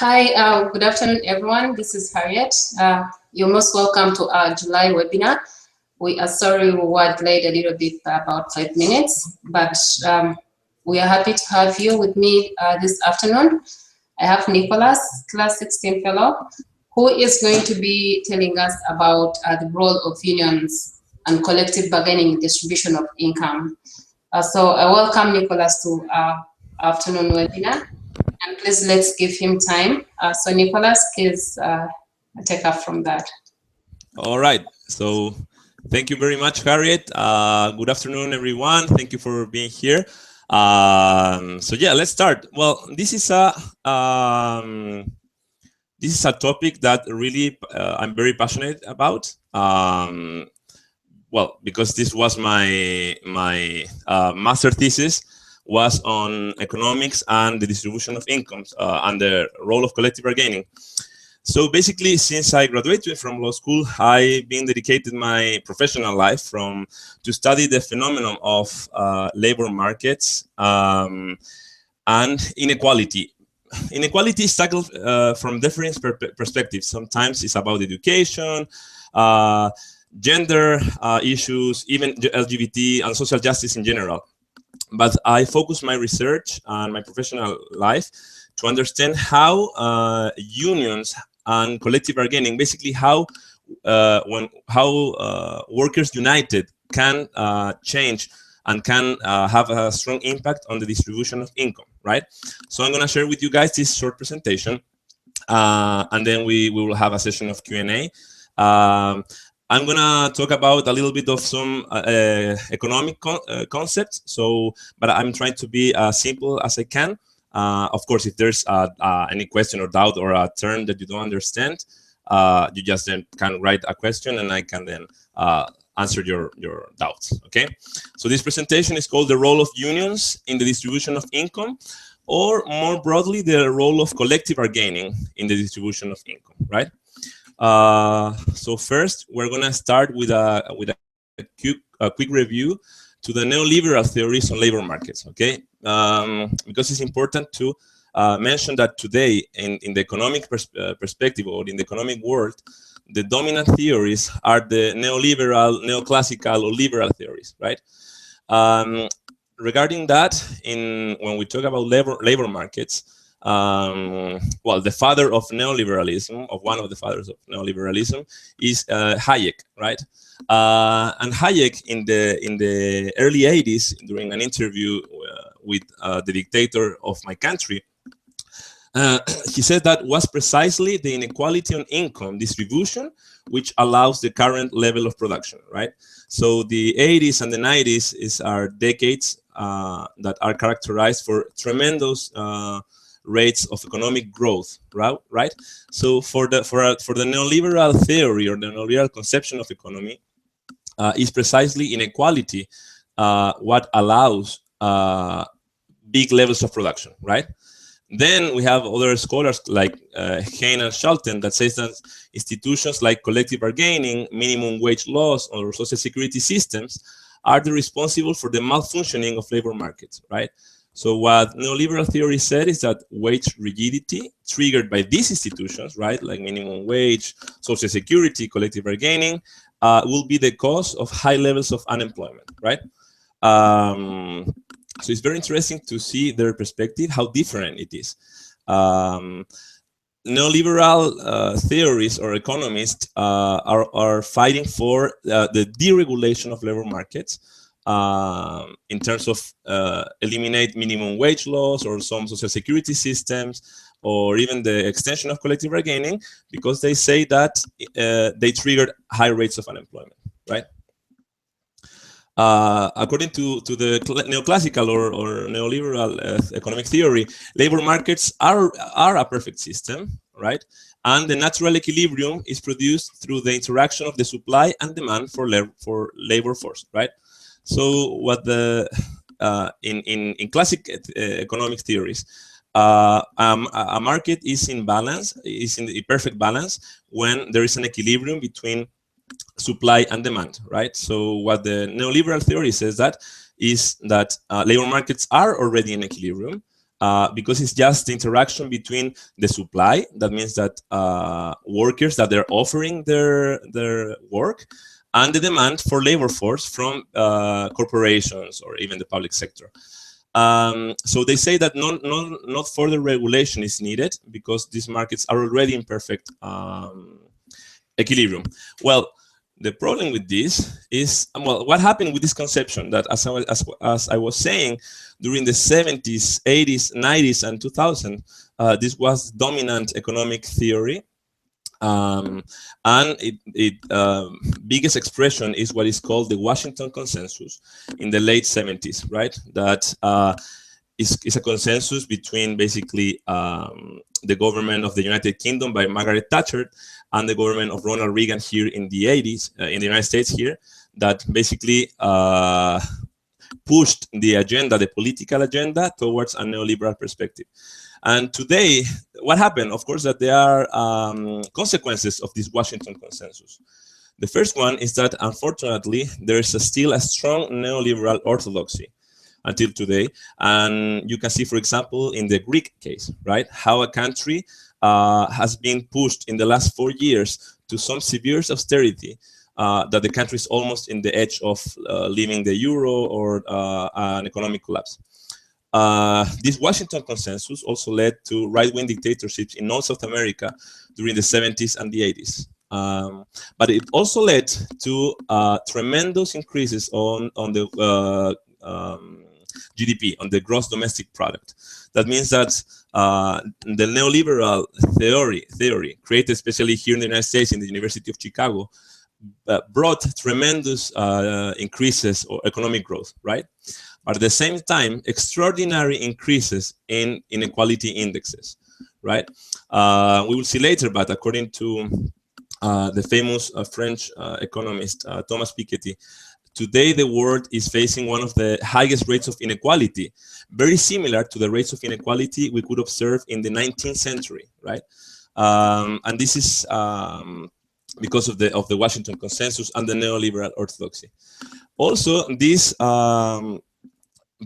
Hi, good afternoon, everyone. This is Harriet. You're most welcome to our July webinar. We are sorry we were delayed a little bit by about 5 minutes, but we are happy to have you with me this afternoon. I have Nicolás, Class 16 Fellow, who is going to be telling us about the role of unions and collective bargaining in distribution of income. So I welcome Nicolás to our afternoon webinar. And please, let's give him time. So Nicolás, please take up from that. All right. So thank you very much, Harriet. Good afternoon, everyone. Thank you for being here. So yeah, let's start. Well, this is a topic that really I'm very passionate about. Well, because this was my master thesis was on economics and the distribution of incomes and the role of collective bargaining. So basically, since I graduated from law school, I've been dedicated my professional life to study the phenomenon of labor markets and inequality. Inequality is tackled from different perspectives. Sometimes it's about education, gender issues, even LGBT and social justice in general. But I focus my research and my professional life to understand how unions and collective bargaining, basically how workers united can change and can have a strong impact on the distribution of income, right? So I'm going to share with you guys this short presentation, and then we will have a session of Q&A. I'm gonna talk about a little bit of some economic concepts. But I'm trying to be as simple as I can. Of course, if there's any question or doubt or a term that you don't understand, you just then can write a question, and I can then answer your doubts. Okay. So this presentation is called "The Role of Unions in the Distribution of Income," or more broadly, the role of collective bargaining in the distribution of income. Right. So first, we're going to start with a quick review to the neoliberal theories on labor markets, okay? Because it's important to mention that today, in the economic perspective or in the economic world, the dominant theories are the neoliberal, neoclassical, or liberal theories, right? Regarding that, when we talk about labor markets, well, the father of neoliberalism, one of the fathers of neoliberalism, is Hayek, right? And Hayek, in the early 80s, during an interview with the dictator of my country, he said that was precisely the inequality on income distribution which allows the current level of production, right? So the 80s and the 90s are decades that are characterized for tremendous rates of economic growth, right? So for the neoliberal theory or the neoliberal conception of economy, is precisely inequality what allows big levels of production, right? Then we have other scholars like Hein and Schalten that says that institutions like collective bargaining, minimum wage laws, or social security systems are the responsible for the malfunctioning of labor markets, right? So what neoliberal theory said is that wage rigidity triggered by these institutions, right, like minimum wage, social security, collective bargaining, will be the cause of high levels of unemployment, right? So it's very interesting to see their perspective, how different it is. Neoliberal theories or economists are fighting for the deregulation of labor markets, in terms of eliminate minimum wage laws or some social security systems, or even the extension of collective bargaining, because they say that they triggered high rates of unemployment, right? According to the neoclassical or neoliberal economic theory, labor markets are a perfect system, right? And the natural equilibrium is produced through the interaction of the supply and demand for labor force, right? So what in classic economic theories, a market is in balance, is in the perfect balance when there is an equilibrium between supply and demand, right? So what the neoliberal theory says that is that labor markets are already in equilibrium, because it's just the interaction between the supply, that means that workers that they're offering their work, and the demand for labor force from corporations or even the public sector. So they say that not further regulation is needed because these markets are already in perfect equilibrium. Well, the problem with this is, well, what happened with this conception that, as I was saying, during the 70s, 80s, 90s, and 2000, this was dominant economic theory. And its biggest expression is what is called the Washington Consensus in the late 70s, right? That is a consensus between basically the government of the United Kingdom by Margaret Thatcher and the government of Ronald Reagan here in the 80s, in the United States here, that basically pushed the agenda, the political agenda, towards a neoliberal perspective. And today, what happened? Of course, that there are consequences of this Washington Consensus. The first one is that, unfortunately, there is still a strong neoliberal orthodoxy until today. And you can see, for example, in the Greek case, right, how a country has been pushed in the last 4 years to some severe austerity, that the country is almost in the edge of leaving the euro or an economic collapse. This Washington Consensus also led to right-wing dictatorships in North South America during the 70s and the 80s. But it also led to tremendous increases on the GDP, on the gross domestic product. That means that the neoliberal theory created especially here in the United States in the University of Chicago brought tremendous increases or economic growth, right? But at the same time, extraordinary increases in inequality indexes, right? We will see later, but according to the famous French economist Thomas Piketty, today the world is facing one of the highest rates of inequality, very similar to the rates of inequality we could observe in the 19th century, right? And this is because of the Washington Consensus and the neoliberal orthodoxy. Also, this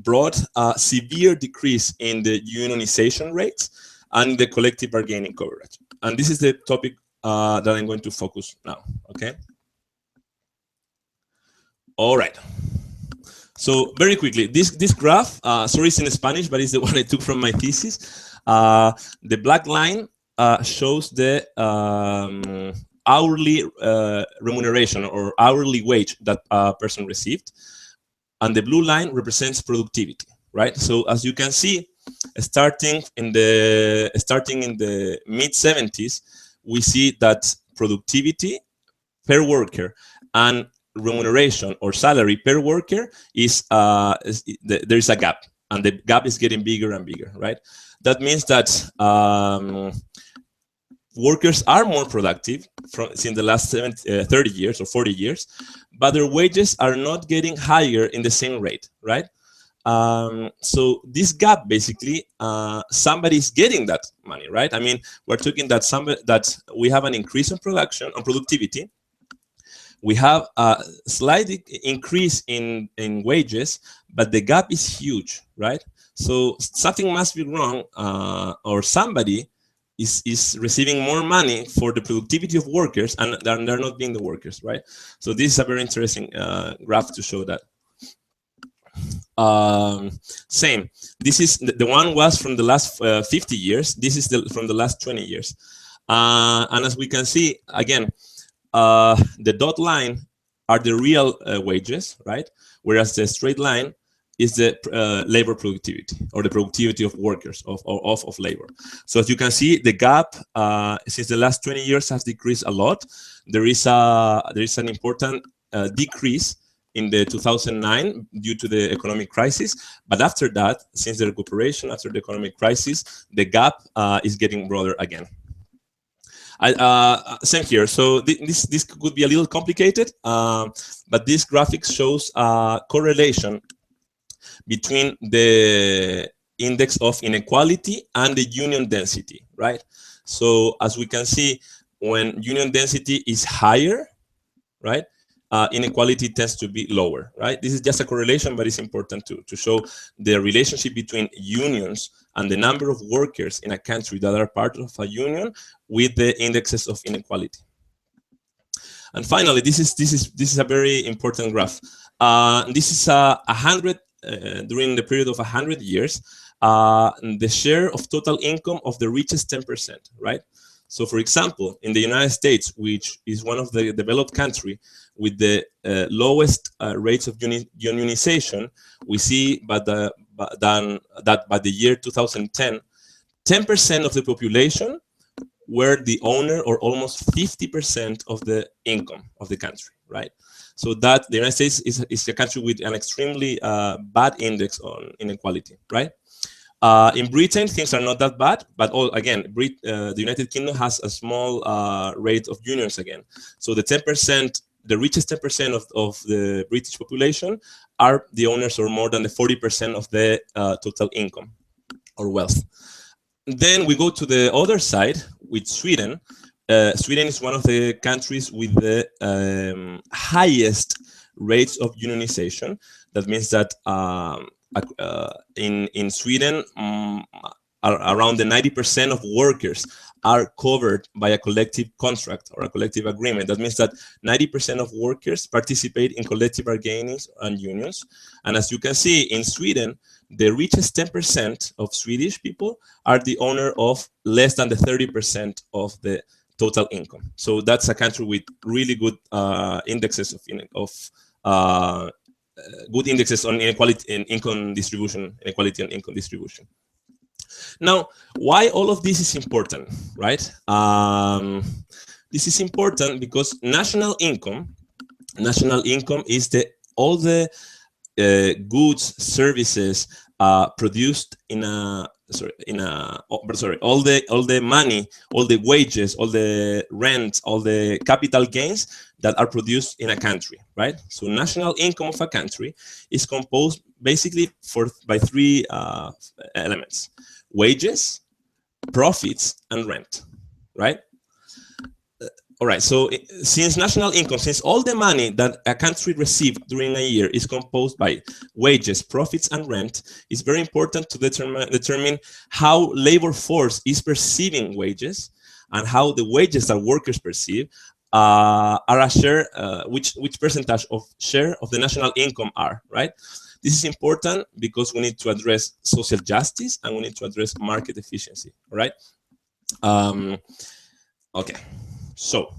brought a severe decrease in the unionization rates and the collective bargaining coverage. And this is the topic that I'm going to focus now, okay? All right. So very quickly, this graph, sorry it's in Spanish, but it's the one I took from my thesis. The black line shows the hourly remuneration or hourly wage that a person received. And the blue line represents productivity, right? So as you can see, starting in the mid 70s, we see that productivity per worker and remuneration or salary per worker is there is a gap, and the gap is getting bigger and bigger, right? That means that workers are more productive since the last 30 years or 40 years, but their wages are not getting higher in the same rate, right? So this gap, basically, somebody's getting that money, right? I mean, we're talking that we have an increase in production, on productivity. We have a slight increase in wages, but the gap is huge, right? So something must be wrong, or somebody is receiving more money for the productivity of workers, and they're not being the workers, right? So this is a very interesting graph to show that. Same. This is the one was from the last 50 years. This is from the last 20 years. And as we can see, again, the dot line are the real wages, right? Whereas the straight line is the labor productivity, or the productivity of workers, of labor. So as you can see, the gap since the last 20 years has decreased a lot. There is an important decrease in the 2009 due to the economic crisis, but after that, since the recuperation after the economic crisis, the gap is getting broader again. Same here. So this could be a little complicated, but this graphic shows a correlation between the index of inequality and the union density, right? So as we can see, when union density is higher, right, inequality tends to be lower, right? This is just a correlation, but it's important to show the relationship between unions and the number of workers in a country that are part of a union with the indexes of inequality. And finally, this is a very important graph. This is during the period of 100 years, the share of total income of the richest 10%, right? So, for example, in the United States, which is one of the developed countries with the lowest rates of unionization, we see that by the year 2010, 10% of the population were the owner or almost 50% of the income of the country, right? So that the United States is a country with an extremely bad index on inequality, right? In Britain, things are not that bad, but the United Kingdom has a small rate of unions again. So the 10%, the richest 10% of the British population are the owners or more than the 40% of the total income or wealth. Then we go to the other side with Sweden. Sweden is one of the countries with the highest rates of unionization. That means that in Sweden, around the 90% of workers are covered by a collective contract or a collective agreement. That means that 90% of workers participate in collective bargaining and unions. And as you can see, in Sweden, the richest 10% of Swedish people are the owner of less than the 30% of the total income. So that's a country with really good indexes good indexes on inequality and income distribution, inequality and income distribution. Now, why all of this is important, right? This is important because national income is all the goods, services produced all the money, all the wages, all the rent, all the capital gains that are produced in a country, right? So national income of a country is composed basically by three elements: wages, profits, and rent, right? All right, so since national income, since all the money that a country received during a year is composed by wages, profits, and rent, it's very important to determine how labor force is perceiving wages and how the wages that workers perceive are a share, which percentage of share of the national income are, right? This is important because we need to address social justice and we need to address market efficiency, all right? Okay. So,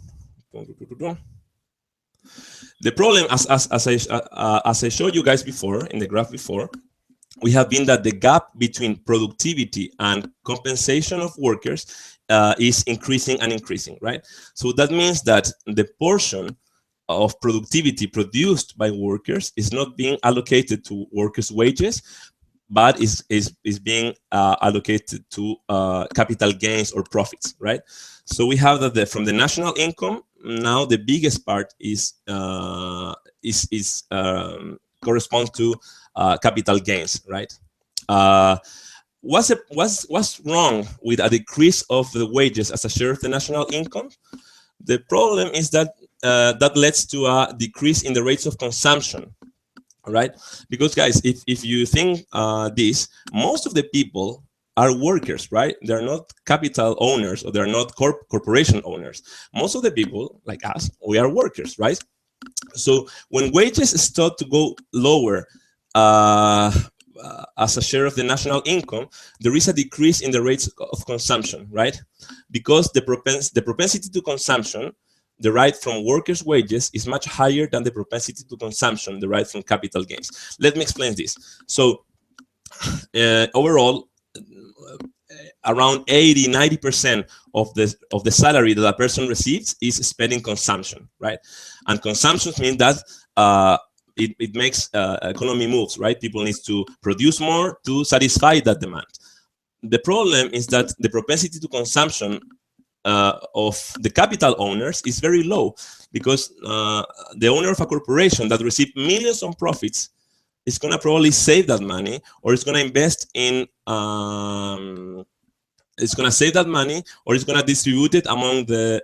the problem, as I showed you guys before in the graph before, we have been that the gap between productivity and compensation of workers is increasing and increasing, right? So that means that the portion of productivity produced by workers is not being allocated to workers' wages, but is being allocated to capital gains or profits, right? So we have that from the national income, now the biggest part corresponds to capital gains, right? What's wrong with a decrease of the wages as a share of the national income? The problem is that that leads to a decrease in the rates of consumption. All right, because guys, if you think this, most of the people are workers, right? They're not capital owners or they're not corporation owners. Most of the people, like us, we are workers, right? So when wages start to go lower as a share of the national income, there is a decrease in the rates of consumption, right? Because the propensity to consumption derived from workers' wages is much higher than the propensity to consumption derived from capital gains. Let me explain this. So overall, around 80–90% of the salary that a person receives is spent in consumption, right? And consumption means that it makes economy moves, right? People need to produce more to satisfy that demand. The problem is that the propensity to consumption of the capital owners is very low, because the owner of a corporation that receives millions on profits is going to probably save that money, or it's going to invest in it's going to save that money, or it's going to distribute it among the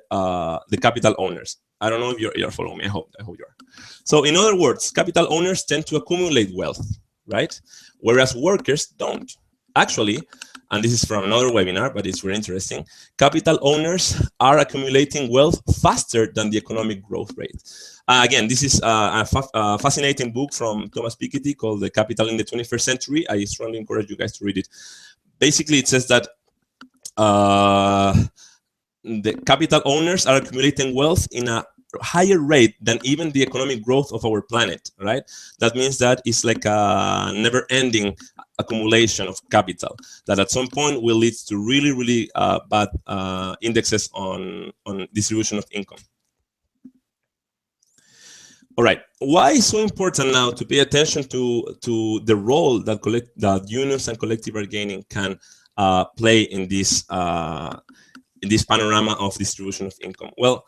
capital owners. I don't know if you're following me. I hope you are. So in other words, capital owners tend to accumulate wealth, right? Whereas workers don't. Actually, and this is from another webinar, but it's very interesting, capital owners are accumulating wealth faster than the economic growth rate. Again, this is a fascinating book from Thomas Piketty called The Capital in the 21st Century. I strongly encourage you guys to read it. Basically, it says that the capital owners are accumulating wealth in a higher rate than even the economic growth of our planet, right? That means that it's like a never-ending accumulation of capital that at some point will lead to really, really bad indexes on distribution of income. All right, why is it so important now to pay attention to the role that unions and collective bargaining can play in this panorama of distribution of income? Well,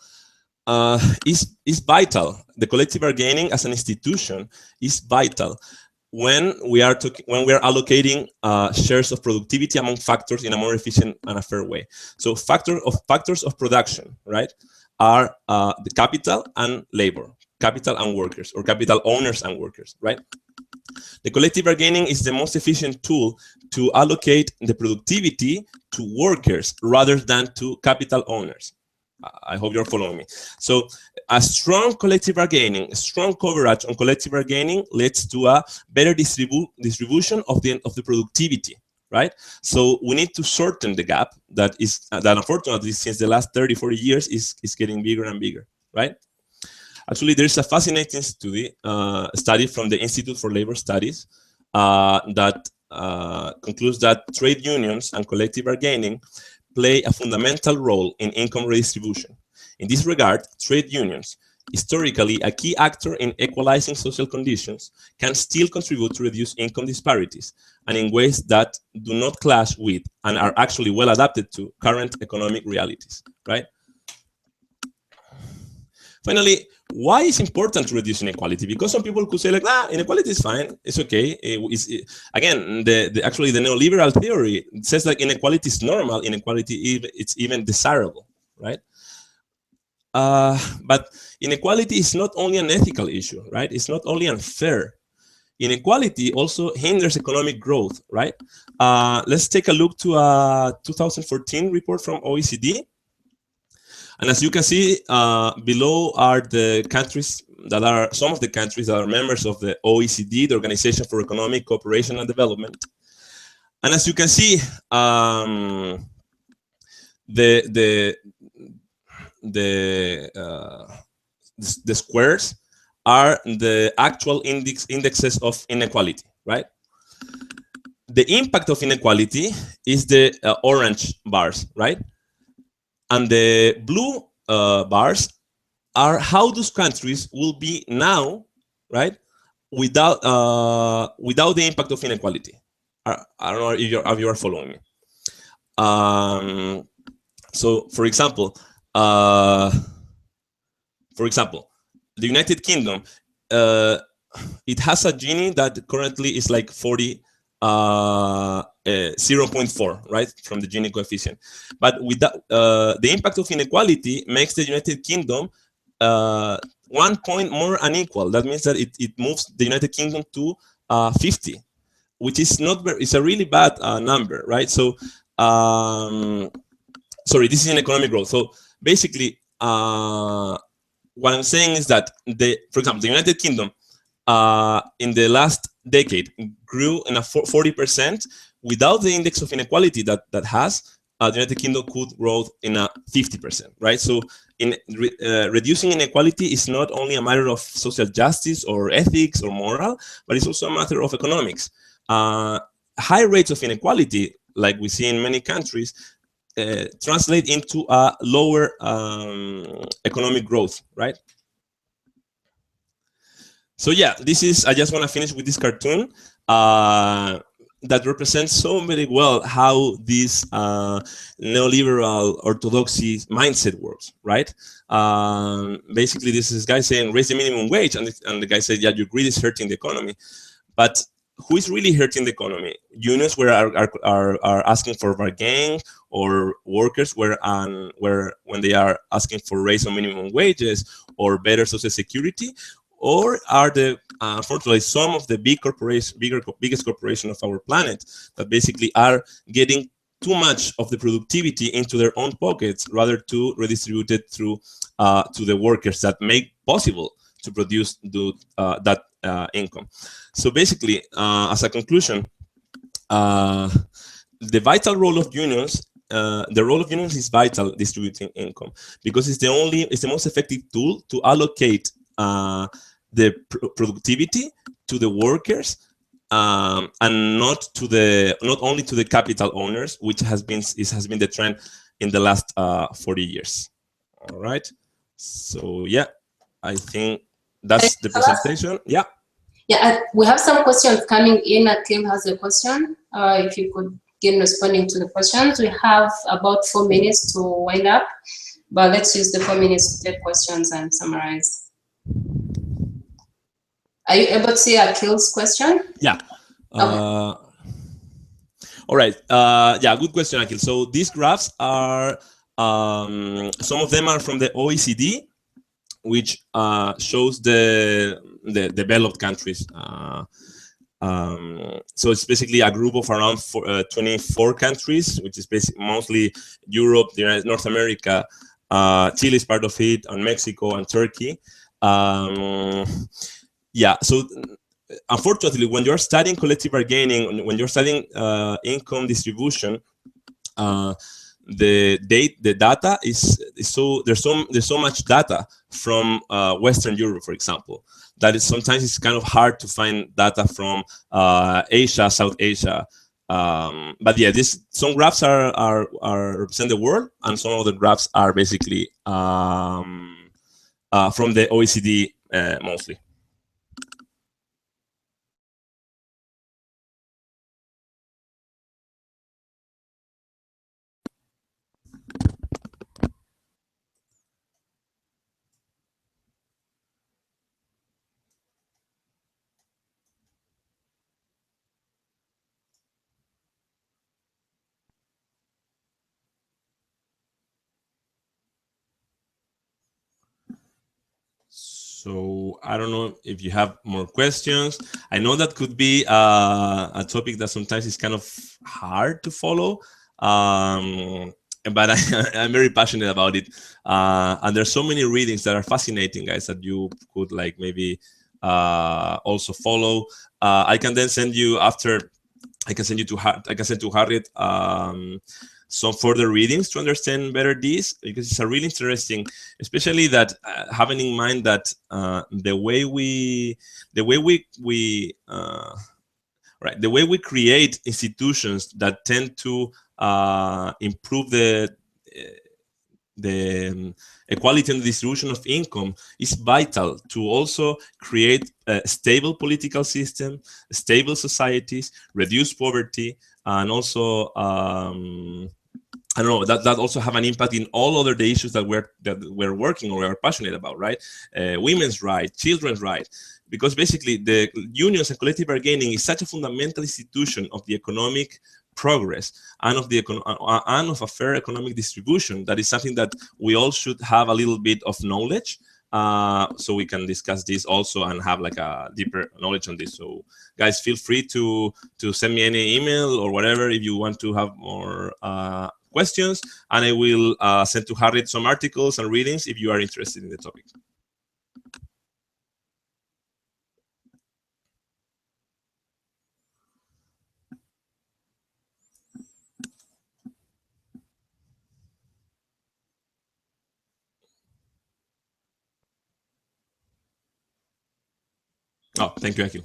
is vital. The collective bargaining as an institution is vital when we are allocating shares of productivity among factors in a more efficient and a fair way. So factors of production, right, are the capital and labor, capital and workers, or capital owners and workers, right? The collective bargaining is the most efficient tool to allocate the productivity to workers rather than to capital owners. I hope you're following me. So a strong collective bargaining, a strong coverage on collective bargaining leads to a better distribution of the productivity, right? So we need to shorten the gap that unfortunately since the last 30, 40 years is getting bigger and bigger, right? Actually, there's a fascinating study from the Institute for Labor Studies that concludes that trade unions and collective bargaining play a fundamental role in income redistribution. In this regard, trade unions, historically a key actor in equalizing social conditions, can still contribute to reduce income disparities, and in ways that do not clash with and are actually well adapted to current economic realities, right? Finally, why is it important to reduce inequality? Because some people could say like, inequality is fine, it's okay. Again, actually the neoliberal theory says like inequality is normal, inequality it's even desirable, right? But inequality is not only an ethical issue, right? It's not only unfair. Inequality also hinders economic growth, right? Let's take a look to a 2014 report from OECD. And as you can see, below are the countries that are, some of the countries that are members of the OECD, the Organization for Economic Cooperation and Development. And as you can see, the squares are the actual indexes of inequality, right? The impact of inequality is the orange bars, right? And the blue bars are how those countries will be now, right? Without the impact of inequality. I don't know if you are following me. So, for example, the United Kingdom, it has a Gini that currently is like 0.4, right, from the Gini coefficient. But with that, the impact of inequality makes the United Kingdom 1 point more unequal. That means that it moves the United Kingdom to 50, which is not very, it's a really bad number, right? So, sorry, this is in economic growth. So basically, what I'm saying is that for example, the United Kingdom in the last decade grew in a 40%. Without the index of inequality that has, the United Kingdom could grow in a 50%, right? So reducing inequality is not only a matter of social justice or ethics or moral, but it's also a matter of economics. High rates of inequality, like we see in many countries, translate into a lower economic growth, right? So yeah, I just want to finish with this cartoon that represents so very well how this neoliberal orthodoxy mindset works, right? Basically, this is guy saying raise the minimum wage, and the guy said, yeah, your greed is hurting the economy. But who is really hurting the economy? Unions are asking for bargaining, or workers when they are asking for raise on minimum wages or better social security, or are the unfortunately some of the biggest corporations of our planet that basically are getting too much of the productivity into their own pockets rather to redistribute it through to the workers that make possible to produce that income. So basically, as a conclusion, the vital role of unions, the role of unions is vital distributing income, because it's the most effective tool to allocate the productivity to the workers, and not only to the capital owners, which has been the trend in the last 40 years. All right. So yeah, I think that's the presentation. Yeah. Yeah, we have some questions coming in. Akim has a question. If you could begin responding to the questions. We have about 4 minutes to wind up, but let's use the 4 minutes to take questions and summarize. Are you able to see Akil's question? Yeah. Okay. All right. Yeah, good question, Akil. So these graphs are, some of them are from the OECD, which shows the developed countries. So it's basically a group of around 24 countries, which is basically mostly Europe, North America, Chile is part of it, and Mexico and Turkey. Yeah, so unfortunately, when you're studying collective bargaining, when you're studying income distribution, the data is so there's so much data from Western Europe, for example, that sometimes it's kind of hard to find data from Asia, South Asia. But yeah, some graphs are represent the world, and some of the graphs are basically from the OECD mostly. So I don't know if you have more questions. I know that could be a topic that sometimes is kind of hard to follow, but I'm very passionate about it. And there's so many readings that are fascinating, guys, that you could like maybe also follow. I can then send you after. I can send to Harriet some further readings to understand better this, because it's a really interesting, especially that having in mind that the way we create institutions that tend to improve the equality and distribution of income is vital to also create a stable political system, stable societies, reduce poverty, and also I don't know, that also have an impact in all other the issues that we're working or we're passionate about, right? Women's rights, children's rights, because basically the unions and collective bargaining is such a fundamental institution of the economic progress and of a fair economic distribution that is something that we all should have a little bit of knowledge, so we can discuss this also and have like a deeper knowledge on this. So guys, feel free to send me any email or whatever if you want to have more questions, and I will send to Harriet some articles and readings if you are interested in the topic. Oh, thank you, Akil.